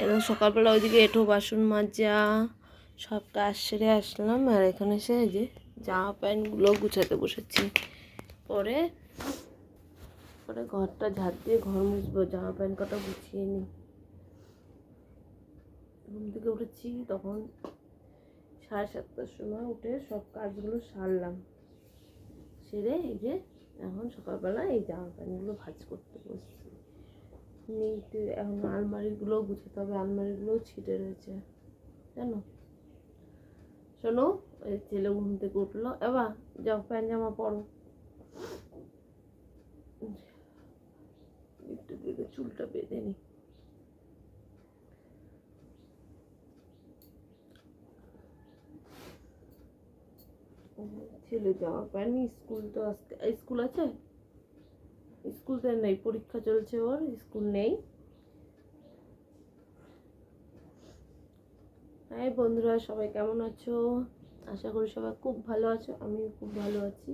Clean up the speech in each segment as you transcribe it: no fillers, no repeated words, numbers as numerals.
এরকম সকালবেলা ওইদিকে এঁঠো বাসন মাজা সব কাজ সেরে আসলাম, আর এখানে এসে এই যে জামা প্যান্টগুলো গুছাতে বসেছি। পরে পরে ঘরটা ঝাড় দিয়ে ঘর মুছবো, জামা প্যান্ট কটা গুছিয়ে নিই। ঘুম থেকে উঠেছি তখন 7:30টার সময়, উঠে সব কাজগুলো সারলাম, সেরে এই যে এখন সকালবেলা এই জামা প্যান্টগুলো ভাঁজ করতে বসছি। এখন আলমারিগুলোও গুছাতে হবে, আলমারিগুলোও ছিটে রয়েছে জানো। শোনো, ওই ছেলে ঘুম থেকে উঠলো, এবার যাও প্যান্ট জামা পরো। একটু দিকে চুলটা বেঁধে নি। ছেলে জামা প্যান্ট, স্কুল তো আজকে স্কুল আছে, স্কুল তো নেই, পরীক্ষা চলছে ওর, স্কুল নেই। হ্যাঁ বন্ধুরা, সবাই কেমন আছো? আশা করি সবাই খুব ভালো আছো, আমিও খুব ভালো আছি।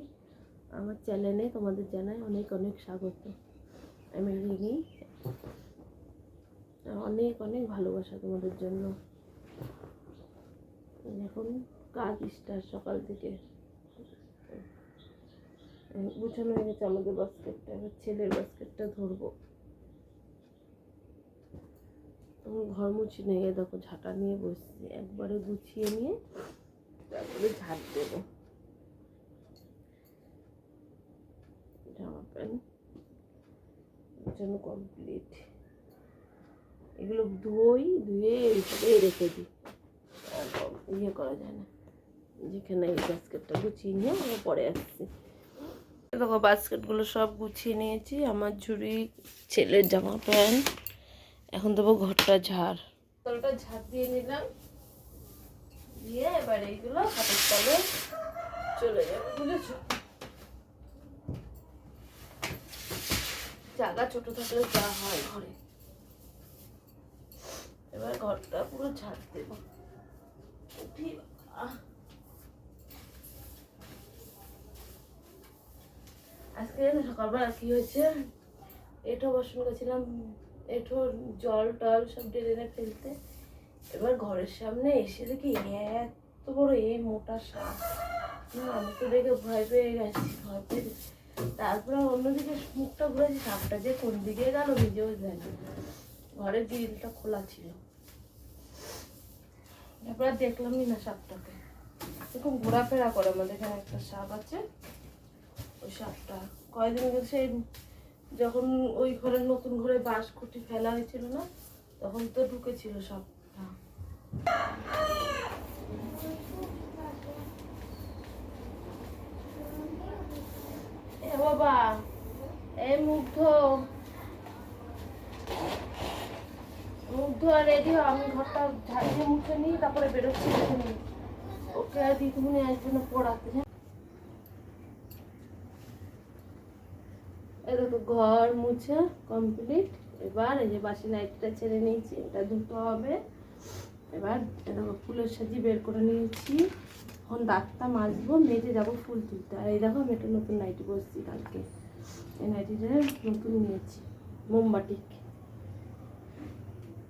আমার চ্যানেলে তোমাদের জানাই অনেক অনেক স্বাগত। আমি রিনি, অনেক অনেক ভালোবাসা তোমাদের জন্য। এখন কাজ স্টার্ট সকাল থেকে, গুছানো হয়ে গেছে আমাদের বাস্কেটটা, এবার ছেলের বাস্কেটটা ধরবো। ঘর মুছি নেই, দেখো ঝাঁটা নিয়ে বসছি, একবারে গুছিয়ে নিয়ে তারপরে ঝাঁট দেবো। জামা প্যান্ট গুছানো কমপ্লিট, এগুলো ধুয়ে এইভাবে রেখে দিই, ইয়ে করা যায় না। যেখানে এই বাস্কেটটা গুছিয়ে নিয়ে আমরা পরে আসছি। দেখো বাস্কেটগুলো সব গুছিয়ে নিয়েছি, আমার ঝুড়ি, ছেলের জামা প্যান্ট। এখন দেবো ঘরটা ঝাড়, তলটা ঝাড় দিয়ে নিলাম, দিয়ে এবার এইগুলো হাতের তলে চলে যাবে, বুঝেছো। জায়গা ছোট থাকলে যা হয় ঘরে। এবার ঘরটা পুরো ঝাড় দেবো। আজকে সকালবেলা কি হয়েছে, এঁঠো বাসন গেছিলাম, এঁঠোর জল টল সব ড্রেনে ফেলতে। এবার ঘরের সামনে এসে দেখি এত বড় এই মোটা সাপ, আমি তো দেখে ভয় পেয়ে গেছি, ভয় পেয়ে তারপরে অন্যদিকে মুখটা ঘুরেছি, সাপটা যে কোন দিকে গেল নিজেও জানি। ঘরের গ্রিলটা খোলা ছিল, এবার দেখলামই না সাপটাকে। এরকম ঘোরাফেরা করে, আমাদের এখানে একটা সাপ আছে, ওই সাপটা কয়েকদিন আগে সেই যখন ওই ঘরের নতুন ঘরে বাঁশ খুঁটি ফেলা হয়েছিল না, তখন তো ঢুকেছিল সাপটা। এ বাবা, এই মুগ্ধ আর রেডি হ, আমি ঘরটা ঝাড় দিয়ে মুছে নিই, তারপরে বেরোচ্ছি। ওকে আর দিদিমণি আসবে না পড়াতে। এরকম ঘর মুছে কমপ্লিট। এবার এই যে বাসি নাইটটা ছেড়ে নিয়েছি, এটা ধুতে হবে। এবার এরকম ফুলের সাজি বের করে নিয়েছি, এখন দাঁতটা মাজবো, মেজে যাবো ফুল তুলতে। আর এই দেখো আমি একটা নতুন নাইটি বসছি কালকে, এই নাইটিটা নতুন নিয়েছি, মোমবাটি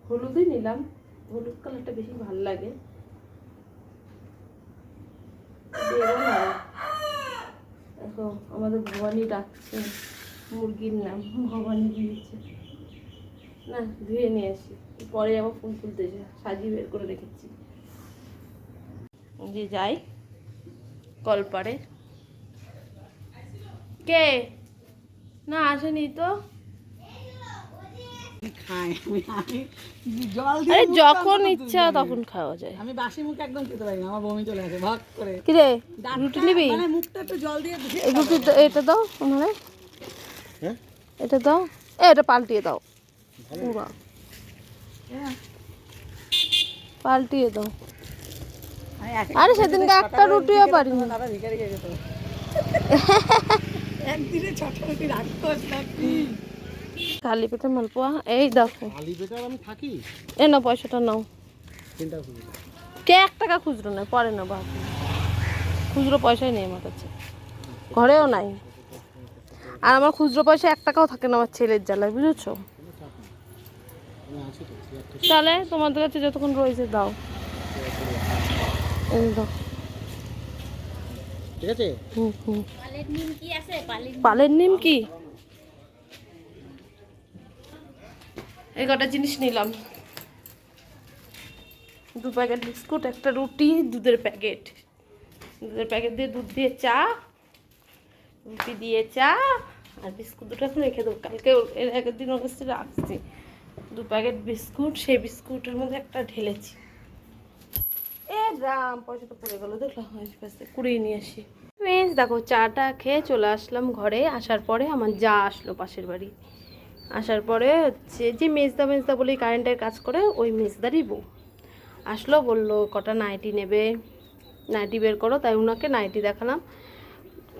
হলুদই নিলাম, হলুদ কালারটা বেশি ভালো লাগে। দেখো আমাদের ভবানী ডাকছে, মুরগির নাম ভবানী দিয়েছে। না ধুয়ে নিয়ে আসি, পরে আবার ফুল তুলতে সাজিয়ে বের করে রেখেছি। যে যাই কলপাড়ে, কে না আসেনি তো, যখন ইচ্ছা তখন খাওয়া যায়। আমি বাসি মুখে একদম খেতে পারি না, আমার বমি চলে আসে ভাগ করে। কি রে রুটি নিবি? মানে মুখটা একটু জল দিয়ে রুটি এটা দাও, ওনারে এটা দাও, এটা পাল্টিয়ে দাও, পুরো পাল্টিয়ে দাও। আরে সেদিনকে একটা রুটিও পারিনি। একদিনে 6টা রুটি রাখতোস নাকি? খালি পেটে মালপোয়া, এই দেখো খালি পেটে আমি থাকি। এ না পয়সাটা নাও। চিন্তা করি কে 1 টাকা খুচরো নেই, পরে না বাকি খুচরো পয়সাই নেই আমার কাছে, ঘরেও নাই। আর আমার খুচরো পয়সা 1 টাকাও থাকে না আমার ছেলের জ্বালায়, বুঝেছো। আছে তো তাহলে তোমাদের কাছে যতক্ষণ রয়েছে দাও। এই দাও। ঠিক আছে। হুম। পালের নিম কি আছে? পালের নিম কি? এই কটা জিনিস নিলাম, 2 প্যাকেট বিস্কুট, একটা রুটি, দুধের প্যাকেট দিয়ে দুধ দিয়ে চা, রুটি দিয়ে চা আর বিস্কুট দুটো এখন রেখে দেবো, কালকে এর আগের দিন ওর কাছে রাখছি 2 প্যাকেট বিস্কুট, সেই বিস্কুটের মধ্যে একটা ঢেলেছি। রাম, পয়সাটা পড়ে গেলো, দেখলাম আশেপাশে কুড়িয়ে নিয়ে আসি। ফ্রেন্ডস দেখো, চাটা খেয়ে চলে আসলাম ঘরে। আসার পরে আমার যা আসলো পাশের বাড়ি, আসার পরে হচ্ছে যে মেজদা বলেই কারেন্টের কাজ করে, ওই মেজদারই বউ আসলো, বললো কটা নাইটি নেবে, নাইটি বের করো। তাই ওনাকে নাইটি দেখালাম,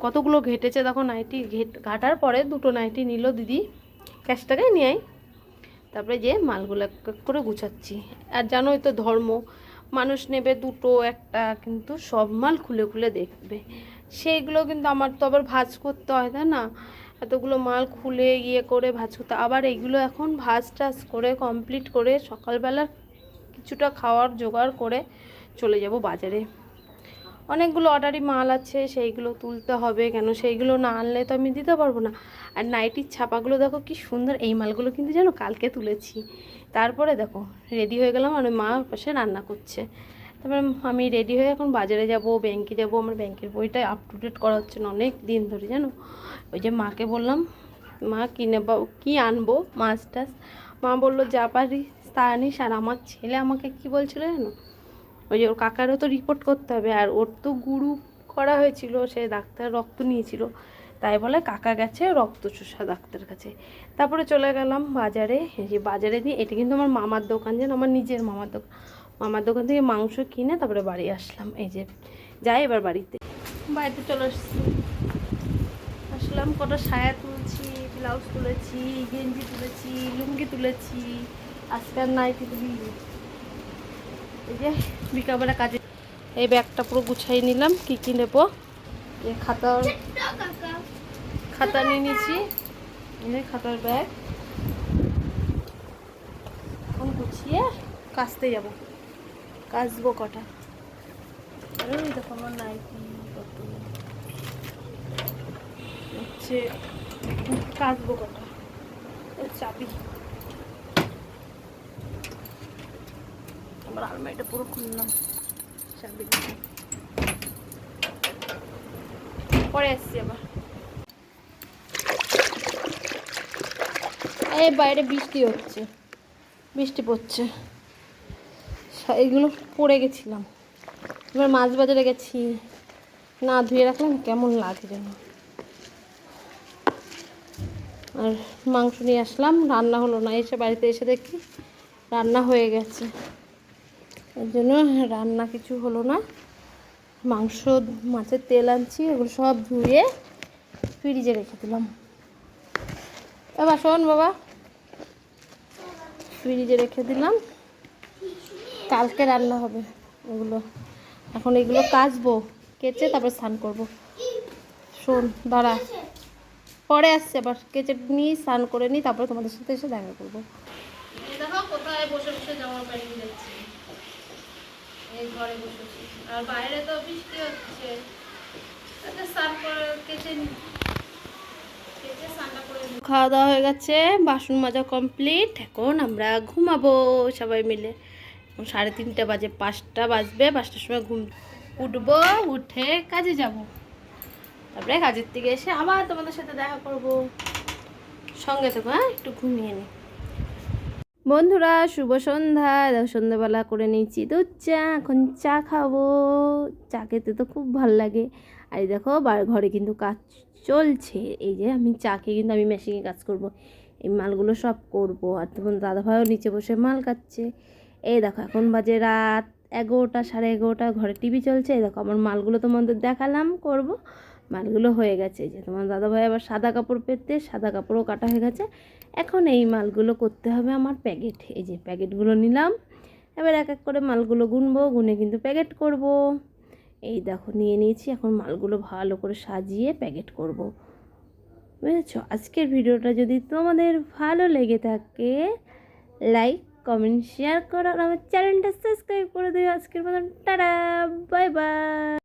কতগুলো ঘেটেছে দেখো নাইটি। ঘাটার পরে 2টো নাইটি নিল দিদি, ক্যাশ টাকায় নিয়ে আয়। তারপরে যে মালগুলো এক এক করে গুছাচ্ছি। আর জানোই তো ধর্ম, মানুষ নেবে 2টো 1টা, কিন্তু সব মাল খুলে খুলে দেখবে। সেইগুলো কিন্তু আমার তো আবার ভাঁজ করতে হয়, তাই না? এতগুলো মাল খুলে করে ভাঁজ করতে, আবার এইগুলো এখন ভাঁজ টাজ করে কমপ্লিট করে সকালবেলা কিছুটা খাওয়ার জোগাড় করে চলে যাব বাজারে। অনেকগুলো অর্ডারি মাল আছে, সেইগুলো তুলতে হবে, কেন সেইগুলো না আনলে তো আমি দিতে পারবো না। আর নাইটির ছাপাগুলো দেখো কি সুন্দর, এই মালগুলো কিন্তু জানো কালকে তুলেছি। তারপরে দেখো রেডি হয়ে গেলাম, আর ওই মা পাশে রান্না করছে। তারপরে আমি রেডি হয়ে এখন বাজারে যাব, ব্যাংকে যাব। আমার ব্যাংকের বইটা আপ টু ডেট করা হচ্ছে না অনেক দিন ধরে, জানো। ওই যে মাকে বললাম, মা কী আনবো মাছ টাছ, মা বললো যা পারি তা আনিস। আর আমার ছেলে আমাকে কি বলছিল জানো, ওই যে ওর কাকারও তো রিপোর্ট করতে হবে, আর ওর তো গুরু করা হয়েছিল, সে ডাক্তার রক্ত নিয়েছিল, তাই বলে কাকা গেছে রক্ত চোষা ডাক্তার কাছে। তারপরে চলে গেলাম বাজারে। এই যে বাজারে দিয়ে, এটা কিন্তু আমার মামার দোকান, যেন আমার নিজের মামার দোকান থেকে মাংস কিনে তারপরে বাড়ি আসলাম। এই যে যাই এবার বাড়িতে চলে আসলাম। কটা সায়া তুলছি, ব্লাউজ তুলেছি, গেঞ্জি তুলেছি, লুঙ্গি তুলেছি, আজকাল নাইটি তুলি। এই যে বিকালবেলা কাজে এই ব্যাগটা পুরো গুছাই নিলাম, কী নেবো। এই খাতা নিয়ে নিয়েছি, এই খাতার ব্যাগ। এখন গুছিয়ে কাচতে যাব, কাচবো কটা। ওই দেখো আমার নাইটি কত হচ্ছে, কাচবো কটা। চাবি আমার আলমারিটা পুরো খুললাম, চাবি পরে আসছি আবার। এই বাইরে বৃষ্টি হচ্ছে, বৃষ্টি পড়ছে, এইগুলো পড়ে গেছিলাম। এবার মাছ বাজারে গেছি, না ধুয়ে রাখলাম কেমন লাগে যেন। আর মাংস নিয়ে আসলাম, রান্না হলো না, এসে বাড়িতে এসে দেখি রান্না হয়ে গেছে, এর জন্য রান্না কিছু হলো না। মাংস, মাছের তেল আনছি, ওগুলো সব ধুয়ে ফ্রিজে রেখে দিলাম। এবার শোন বাবা, ফ্রিজে রেখে দিলাম, কালকে রান্না হবে ওগুলো। এখন এগুলো কাচবো, কেচে তারপর স্নান করবো। শোন দাঁড়া, পরে আসছে, আবার কেচে নিই, স্নান করে নিই, তারপরে তোমাদের সাথে এসে দেখা করবো। দেখো কোথায় বসে বসে জামা প্যান্ট যাচ্ছি, এই ঘরে বসেছি, আর বাইরে তো বৃষ্টি হচ্ছে। স্নান করে কেচে নিই, খাওয়া দাওয়া হয়ে গেছে, বাসন মাজা কমপ্লিট। এখন আমরা ঘুমাবো সবাই মিলে। 3:30 বাজে, 5টা বাজবে, 5টার সময় উঠবো, উঠে কাজে যাব। তারপরে কাজের থেকে এসে আবার তোমাদের সাথে দেখা করব। সঙ্গে থেকো, হ্যাঁ, একটু ঘুমিয়ে নিই। বন্ধুরা শুভ সন্ধ্যা। সন্ধ্যাবেলা করে নিয়েছি দুধ চা, এখন চা খাবো। চা খেতে তো খুব ভালো লাগে। আর এই দেখো ঘরে কিন্তু কাজ চলছে। এই যে আমি চা খেয়ে কিন্তু আমি মেশিনে কাজ করব, এই মালগুলো সব করব। আর তখন দাদাভাইও নিচে বসে মাল কাটছে। এই দেখো এখন বাজে রাত 11টা, 11:30, ঘরে টিভি চলছে। এই দেখো আমার মালগুলো তোমাদের দেখালাম করব, মালগুলো হয়ে গেছে। এই যে তোমার দাদাভাই আবার সাদা কাপড় পেতে, সাদা কাপড়ও কাটা হয়ে গেছে। এখন এই মালগুলো করতে হবে আমার প্যাকেট। এই যে প্যাকেটগুলো নিলাম, এবার এক এক করে মালগুলো গুনবো, গুনে কিন্তু প্যাকেট করব। এই দেখো নিয়ে নিয়েছি, এখন মালগুলো ভালো করে সাজিয়ে প্যাকেট করব, বুঝেছো। আজকের ভিডিওটা যদি তোমাদের ভালো লেগে থাকে লাইক কমেন্ট শেয়ার করো আর আমার চ্যানেলটা সাবস্ক্রাইব করে দিও। আজকের মতন টাটা, বাই বাই।